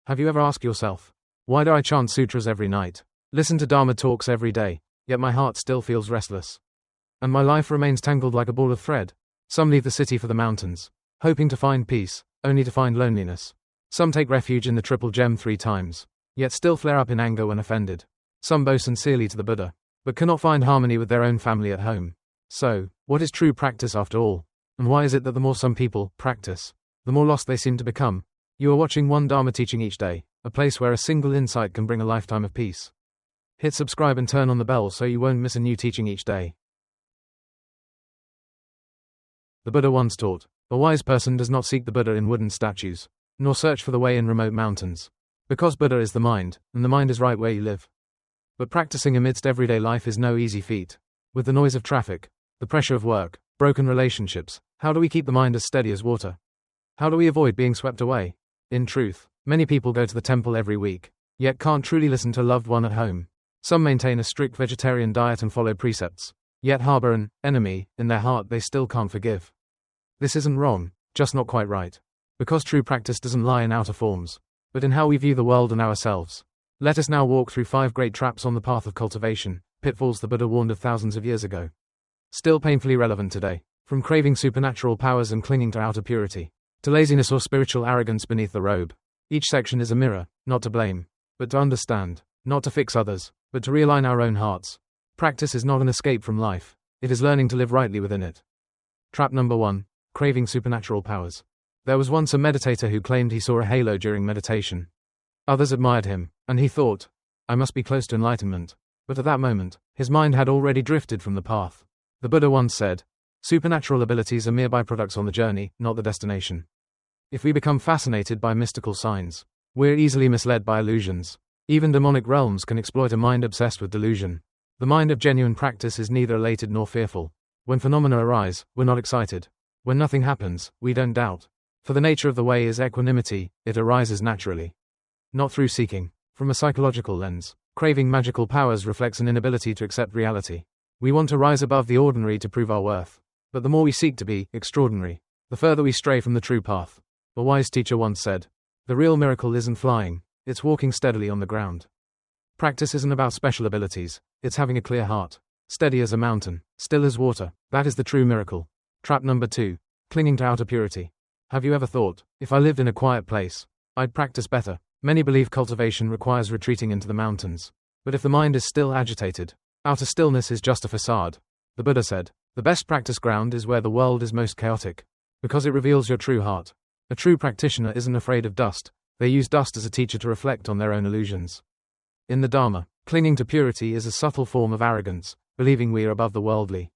Have you ever asked yourself, why do I chant sutras every night, listen to Dharma talks every day, yet my heart still feels restless? And my life remains tangled like a ball of thread. Some leave the city for the mountains, hoping to find peace, only to find loneliness. Some take refuge in the triple gem 3 times, yet still flare up in anger when offended. Some bow sincerely to the Buddha, but cannot find harmony with their own family at home. So, what is true practice after all? And why is it that the more some people practice, the more lost they seem to become? You are watching one Dharma teaching each day, a place where a single insight can bring a lifetime of peace. Hit subscribe and turn on the bell so you won't miss a new teaching each day. The Buddha once taught, a wise person does not seek the Buddha in wooden statues, nor search for the way in remote mountains, because Buddha is the mind, and the mind is right where you live. But practicing amidst everyday life is no easy feat. With the noise of traffic, the pressure of work, broken relationships, how do we keep the mind as steady as water? How do we avoid being swept away? In truth, many people go to the temple every week, yet can't truly listen to a loved one at home. Some maintain a strict vegetarian diet and follow precepts, yet harbor an enemy in their heart they still can't forgive. This isn't wrong, just not quite right. Because true practice doesn't lie in outer forms, but in how we view the world and ourselves. Let us now walk through 5 great traps on the path of cultivation, pitfalls the Buddha warned of thousands of years ago. Still painfully relevant today, from craving supernatural powers and clinging to outer purity, to laziness or spiritual arrogance beneath the robe. Each section is a mirror, not to blame, but to understand, not to fix others, but to realign our own hearts. Practice is not an escape from life, it is learning to live rightly within it. Trap number 1, craving supernatural powers. There was once a meditator who claimed he saw a halo during meditation. Others admired him, and he thought, I must be close to enlightenment. But at that moment, his mind had already drifted from the path. The Buddha once said, supernatural abilities are mere byproducts on the journey, not the destination. If we become fascinated by mystical signs, we're easily misled by illusions. Even demonic realms can exploit a mind obsessed with delusion. The mind of genuine practice is neither elated nor fearful. When phenomena arise, we're not excited. When nothing happens, we don't doubt. For the nature of the way is equanimity, it arises naturally. Not through seeking. From a psychological lens, craving magical powers reflects an inability to accept reality. We want to rise above the ordinary to prove our worth. But the more we seek to be extraordinary, the further we stray from the true path. A wise teacher once said, the real miracle isn't flying, it's walking steadily on the ground. Practice isn't about special abilities, it's having a clear heart, steady as a mountain, still as water. That is the true miracle. Trap number 2, clinging to outer purity. Have you ever thought, if I lived in a quiet place, I'd practice better? Many believe cultivation requires retreating into the mountains. But if the mind is still agitated, outer stillness is just a facade. The Buddha said, the best practice ground is where the world is most chaotic, because it reveals your true heart. A true practitioner isn't afraid of dust, they use dust as a teacher to reflect on their own illusions. In the Dharma, clinging to purity is a subtle form of arrogance, believing we are above the worldly.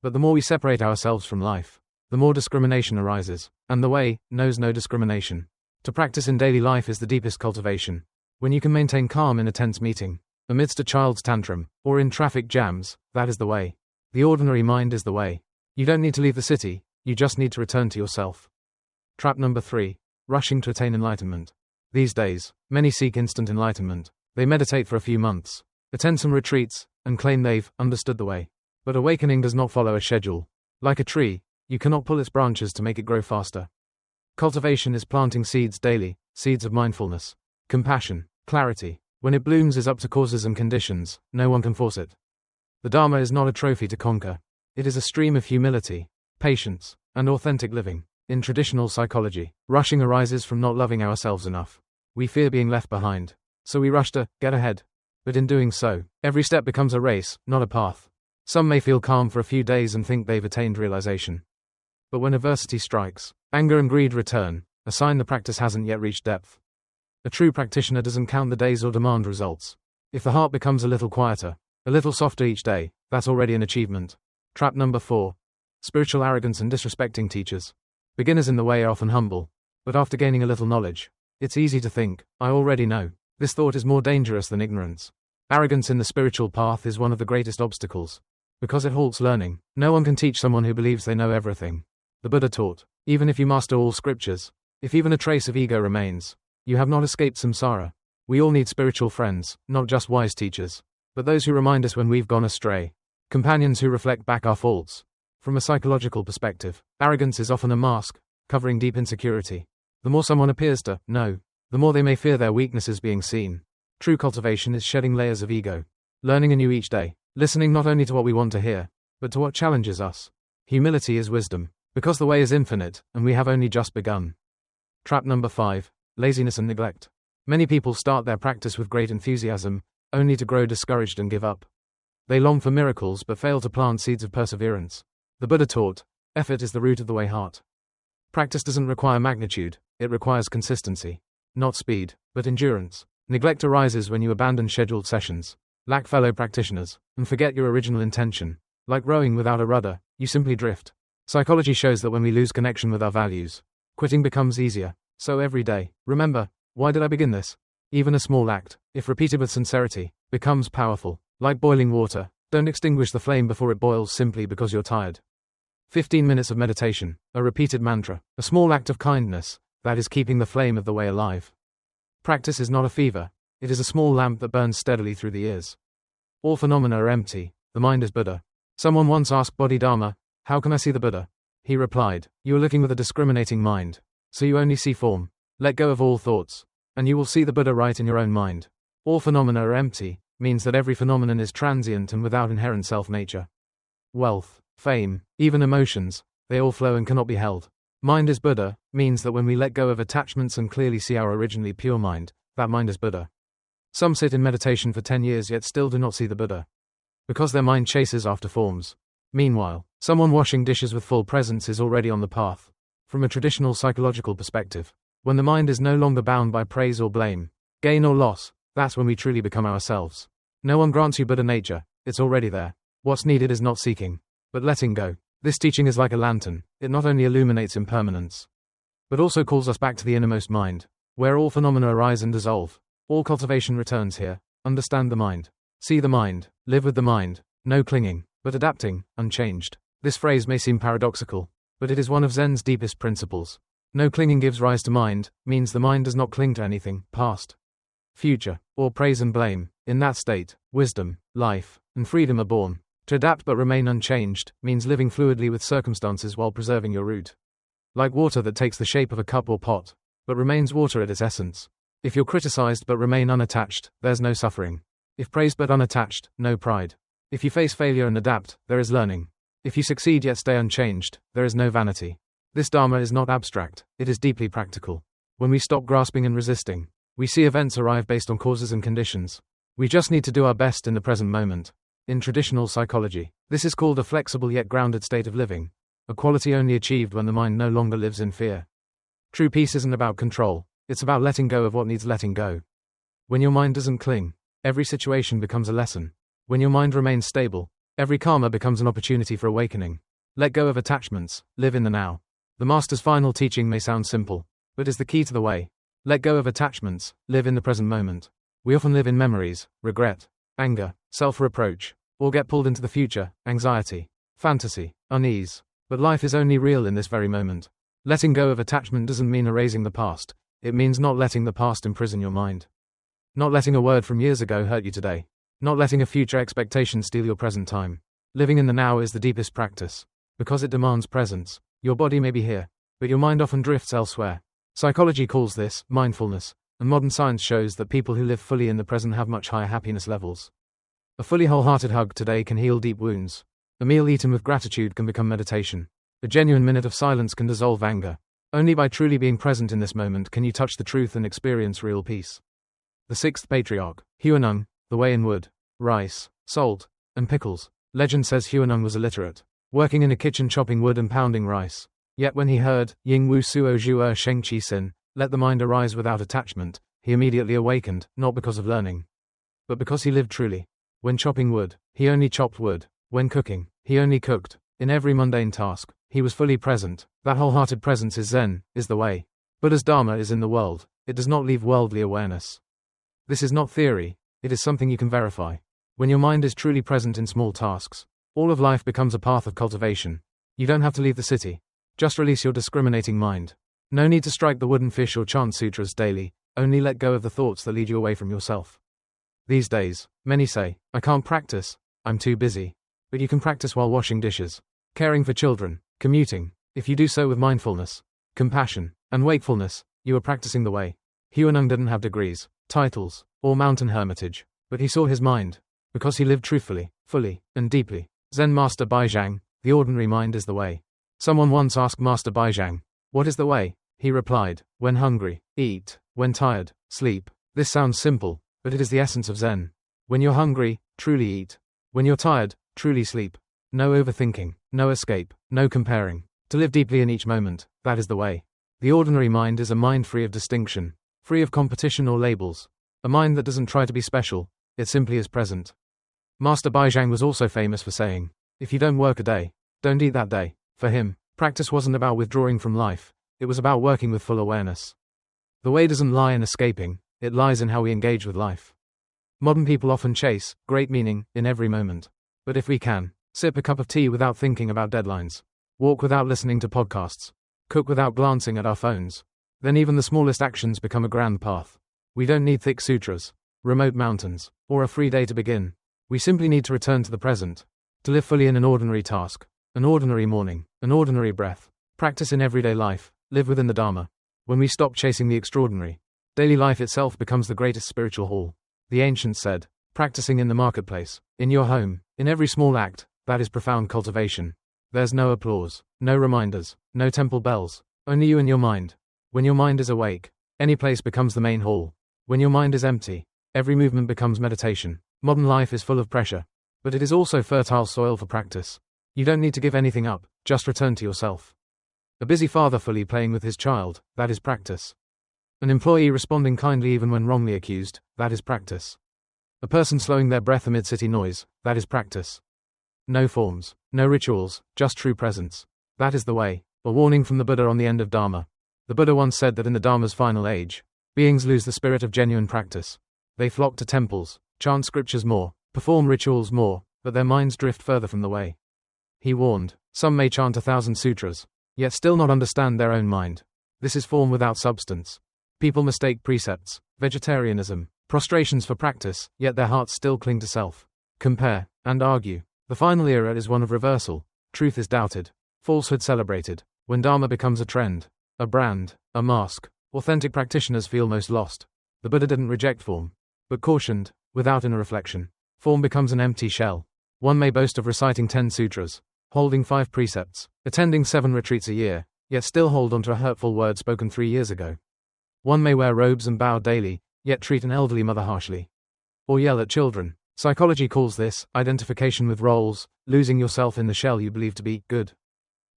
But the more we separate ourselves from life, the more discrimination arises, and the way knows no discrimination. To practice in daily life is the deepest cultivation. When you can maintain calm in a tense meeting, amidst a child's tantrum, or in traffic jams, that is the way. The ordinary mind is the way. You don't need to leave the city, you just need to return to yourself. Trap number 3, rushing to attain enlightenment. These days, many seek instant enlightenment. They meditate for a few months, attend some retreats, and claim they've understood the way. But awakening does not follow a schedule. Like a tree, you cannot pull its branches to make it grow faster. Cultivation is planting seeds daily, seeds of mindfulness, compassion, clarity. When it blooms is up to causes and conditions, no one can force it. The Dharma is not a trophy to conquer. It is a stream of humility, patience, and authentic living. In traditional psychology, rushing arises from not loving ourselves enough. We fear being left behind, so we rush to get ahead. But in doing so, every step becomes a race, not a path. Some may feel calm for a few days and think they've attained realization. But when adversity strikes, anger and greed return, a sign the practice hasn't yet reached depth. A true practitioner doesn't count the days or demand results. If the heart becomes a little quieter, a little softer each day, that's already an achievement. Trap number 4, spiritual arrogance and disrespecting teachers. Beginners in the way are often humble, but after gaining a little knowledge, it's easy to think, I already know. This thought is more dangerous than ignorance. Arrogance in the spiritual path is one of the greatest obstacles. Because it halts learning, no one can teach someone who believes they know everything. The Buddha taught, even if you master all scriptures, if even a trace of ego remains, you have not escaped samsara. We all need spiritual friends, not just wise teachers, but those who remind us when we've gone astray. Companions who reflect back our faults. From a psychological perspective, arrogance is often a mask, covering deep insecurity. The more someone appears to know, the more they may fear their weaknesses being seen. True cultivation is shedding layers of ego, learning anew each day, listening not only to what we want to hear, but to what challenges us. Humility is wisdom, because the way is infinite, and we have only just begun. Trap number 5, laziness and neglect. Many people start their practice with great enthusiasm, only to grow discouraged and give up. They long for miracles but fail to plant seeds of perseverance. The Buddha taught, effort is the root of the way heart. Practice doesn't require magnitude, it requires consistency. Not speed, but endurance. Neglect arises when you abandon scheduled sessions, lack fellow practitioners, and forget your original intention. Like rowing without a rudder, you simply drift. Psychology shows that when we lose connection with our values, quitting becomes easier. So every day, remember, why did I begin this? Even a small act, if repeated with sincerity, becomes powerful. Like boiling water, don't extinguish the flame before it boils simply because you're tired. 15 minutes of meditation, a repeated mantra, a small act of kindness, that is keeping the flame of the way alive. Practice is not a fever, it is a small lamp that burns steadily through the years. All phenomena are empty, the mind is Buddha. Someone once asked Bodhidharma, how can I see the Buddha? He replied, you are looking with a discriminating mind, so you only see form. Let go of all thoughts, and you will see the Buddha right in your own mind. All phenomena are empty, means that every phenomenon is transient and without inherent self-nature. Wealth, fame, even emotions, they all flow and cannot be held. Mind is Buddha, means that when we let go of attachments and clearly see our originally pure mind, that mind is Buddha. Some sit in meditation for 10 years yet still do not see the Buddha, because their mind chases after forms. Meanwhile, someone washing dishes with full presence is already on the path. From a traditional psychological perspective, when the mind is no longer bound by praise or blame, gain or loss, that's when we truly become ourselves. No one grants you Buddha nature, it's already there. What's needed is not seeking, but letting go. This teaching is like a lantern, it not only illuminates impermanence, but also calls us back to the innermost mind, where all phenomena arise and dissolve. All cultivation returns here. Understand the mind. See the mind, live with the mind, no clinging, but adapting, unchanged. This phrase may seem paradoxical, but it is one of Zen's deepest principles. No clinging gives rise to mind, means the mind does not cling to anything, past, future, or praise and blame. In that state, wisdom, life, and freedom are born. To adapt but remain unchanged, means living fluidly with circumstances while preserving your root. Like water that takes the shape of a cup or pot, but remains water at its essence. If you're criticized but remain unattached, there's no suffering. If praised but unattached, no pride. If you face failure and adapt, there is learning. If you succeed yet stay unchanged, there is no vanity. This Dharma is not abstract, it is deeply practical. When we stop grasping and resisting, we see events arrive based on causes and conditions. We just need to do our best in the present moment. In traditional psychology, this is called a flexible yet grounded state of living, a quality only achieved when the mind no longer lives in fear. True peace isn't about control, it's about letting go of what needs letting go. When your mind doesn't cling, every situation becomes a lesson. When your mind remains stable, every karma becomes an opportunity for awakening. Let go of attachments, live in the now. The Master's final teaching may sound simple, but is the key to the way. Let go of attachments, live in the present moment. We often live in memories, regret, anger, self-reproach, or get pulled into the future, anxiety, fantasy, unease. But life is only real in this very moment. Letting go of attachment doesn't mean erasing the past, it means not letting the past imprison your mind. Not letting a word from years ago hurt you today. Not letting a future expectation steal your present time. Living in the now is the deepest practice, because it demands presence. Your body may be here, but your mind often drifts elsewhere. Psychology calls this mindfulness, and modern science shows that people who live fully in the present have much higher happiness levels. A fully wholehearted hug today can heal deep wounds. A meal eaten with gratitude can become meditation. A genuine minute of silence can dissolve anger. Only by truly being present in this moment can you touch the truth and experience real peace. The sixth patriarch, Huineng, the way in wood, rice, salt, and pickles. Legend says Huineng was illiterate, working in a kitchen chopping wood and pounding rice. Yet when he heard, Ying Wu Suo Zhuo Sheng Qi Xin, let the mind arise without attachment, he immediately awakened, not because of learning, but because he lived truly. When chopping wood, he only chopped wood. When cooking, he only cooked. In every mundane task, he was fully present. That wholehearted presence is Zen, is the way. Buddha's Dharma is in the world, it does not leave worldly awareness. This is not theory, it is something you can verify. When your mind is truly present in small tasks, all of life becomes a path of cultivation. You don't have to leave the city. Just release your discriminating mind. No need to strike the wooden fish or chant sutras daily, only let go of the thoughts that lead you away from yourself. These days, many say, I can't practice, I'm too busy. But you can practice while washing dishes, caring for children, commuting. If you do so with mindfulness, compassion, and wakefulness, you are practicing the way. Huineng didn't have degrees, titles, or mountain hermitage, but he saw his mind, because he lived truthfully, fully, and deeply. Zen Master Baizhang, the ordinary mind is the way. Someone once asked Master Baizhang, what is the way? He replied, when hungry, eat, when tired, sleep. This sounds simple, but it is the essence of Zen. When you're hungry, truly eat. When you're tired, truly sleep. No overthinking, no escape, no comparing. To live deeply in each moment, that is the way. The ordinary mind is a mind free of distinction, free of competition or labels. A mind that doesn't try to be special, it simply is present. Master Baizhang was also famous for saying, if you don't work a day, don't eat that day. For him, practice wasn't about withdrawing from life, it was about working with full awareness. The way doesn't lie in escaping, it lies in how we engage with life. Modern people often chase great meaning in every moment. But if we can, sip a cup of tea without thinking about deadlines, walk without listening to podcasts, cook without glancing at our phones, then even the smallest actions become a grand path. We don't need thick sutras, remote mountains, or a free day to begin. We simply need to return to the present, to live fully in an ordinary task, an ordinary morning, an ordinary breath, practice in everyday life, live within the Dharma. When we stop chasing the extraordinary, daily life itself becomes the greatest spiritual hall. The ancients said, practicing in the marketplace, in your home, in every small act, that is profound cultivation. There's no applause, no reminders, no temple bells, only you and your mind. When your mind is awake, any place becomes the main hall. When your mind is empty, every movement becomes meditation. Modern life is full of pressure, but it is also fertile soil for practice. You don't need to give anything up, just return to yourself. A busy father fully playing with his child, that is practice. An employee responding kindly even when wrongly accused, that is practice. A person slowing their breath amid city noise, that is practice. No forms, no rituals, just true presence. That is the way. A warning from the Buddha on the end of Dharma. The Buddha once said that in the Dharma's final age, beings lose the spirit of genuine practice. They flock to temples, chant scriptures more, perform rituals more, but their minds drift further from the way. He warned, some may chant 1,000 sutras, yet still not understand their own mind. This is form without substance. People mistake precepts, vegetarianism, prostrations for practice, yet their hearts still cling to self. Compare, and argue. The final era is one of reversal. Truth is doubted, falsehood celebrated. When Dharma becomes a trend, a brand, a mask, authentic practitioners feel most lost. The Buddha didn't reject form, but cautioned, without inner reflection, form becomes an empty shell. One may boast of reciting 10 sutras, holding 5 precepts, attending 7 retreats a year, yet still hold onto a hurtful word spoken 3 years ago. One may wear robes and bow daily, yet treat an elderly mother harshly. Or yell at children. Psychology calls this identification with roles, losing yourself in the shell you believe to be good.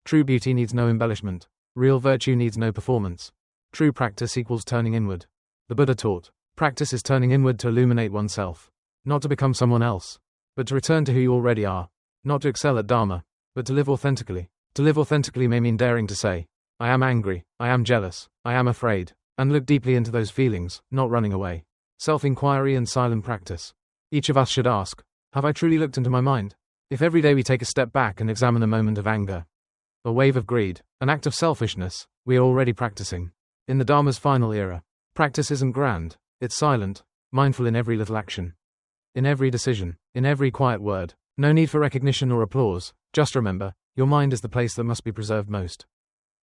True beauty needs no embellishment. Real virtue needs no performance. True practice equals turning inward. The Buddha taught, practice is turning inward to illuminate oneself. Not to become someone else, but to return to who you already are. Not to excel at Dharma, but to live authentically. To live authentically may mean daring to say, I am angry, I am jealous, I am afraid, and look deeply into those feelings, not running away. Self-inquiry and silent practice. Each of us should ask, have I truly looked into my mind? If every day we take a step back and examine a moment of anger, a wave of greed, an act of selfishness, we are already practicing. In the Dharma's final era, practice isn't grand, it's silent, mindful in every little action. In every decision, in every quiet word. No need for recognition or applause, just remember, your mind is the place that must be preserved most.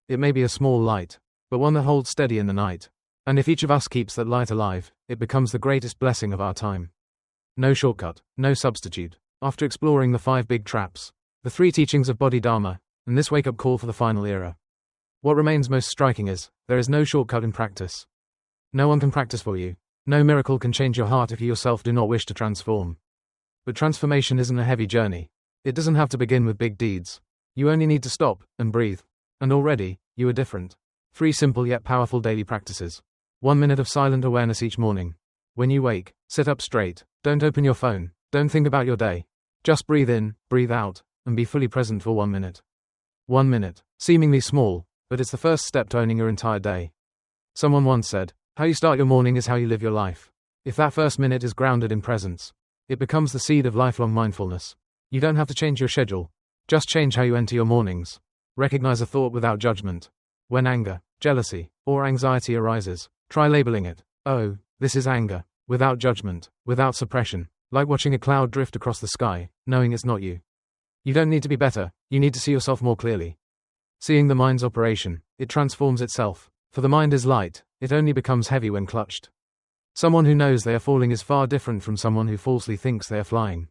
It may be a small light, but one that holds steady in the night. And if each of us keeps that light alive, it becomes the greatest blessing of our time. No shortcut, no substitute. After exploring the 5 big traps, the 3 teachings of Bodhidharma, and this wake-up call for the final era, what remains most striking is, there is no shortcut in practice. No one can practice for you. No miracle can change your heart if you yourself do not wish to transform. But transformation isn't a heavy journey. It doesn't have to begin with big deeds. You only need to stop and breathe. And already, you are different. 3 simple yet powerful daily practices. 1 minute of silent awareness each morning. When you wake, sit up straight. Don't open your phone. Don't think about your day. Just breathe in, breathe out, and be fully present for 1 minute. 1 minute, seemingly small, but it's the first step to owning your entire day. Someone once said, how you start your morning is how you live your life. If that first minute is grounded in presence, it becomes the seed of lifelong mindfulness. You don't have to change your schedule. Just change how you enter your mornings. Recognize a thought without judgment. When anger, jealousy, or anxiety arises, try labeling it. Oh, this is anger. Without judgment, without suppression. Like watching a cloud drift across the sky, knowing it's not you. You don't need to be better, you need to see yourself more clearly. Seeing the mind's operation, it transforms itself. For the mind is light, it only becomes heavy when clutched. Someone who knows they are falling is far different from someone who falsely thinks they are flying.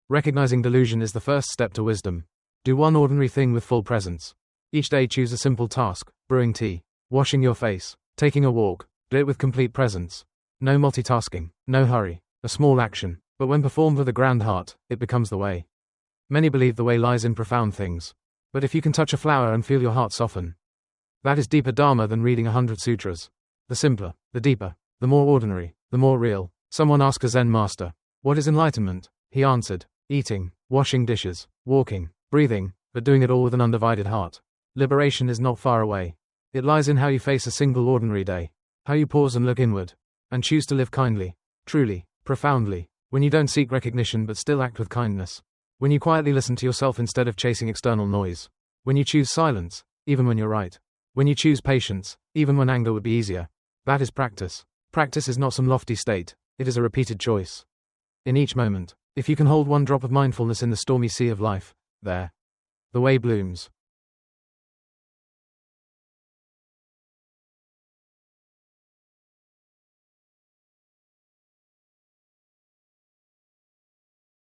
Recognizing delusion is the first step to wisdom. Do one ordinary thing with full presence. Each day choose a simple task: brewing tea, washing your face, taking a walk. Do it with complete presence. No multitasking, no hurry, a small action, but when performed with a grand heart, it becomes the way. Many believe the way lies in profound things. But if you can touch a flower and feel your heart soften, that is deeper Dharma than reading 100 sutras. The simpler, the deeper, the more ordinary, the more real. Someone asked a Zen master, "What is enlightenment?" He answered, "Eating, washing dishes, walking, breathing, but doing it all with an undivided heart." Liberation is not far away. It lies in how you face a single ordinary day, how you pause and look inward, and choose to live kindly, truly, profoundly, when you don't seek recognition but still act with kindness, when you quietly listen to yourself instead of chasing external noise, when you choose silence, even when you're right, when you choose patience, even when anger would be easier. That is practice. Practice is not some lofty state, it is a repeated choice. In each moment, if you can hold one drop of mindfulness in the stormy sea of life, there, the way blooms.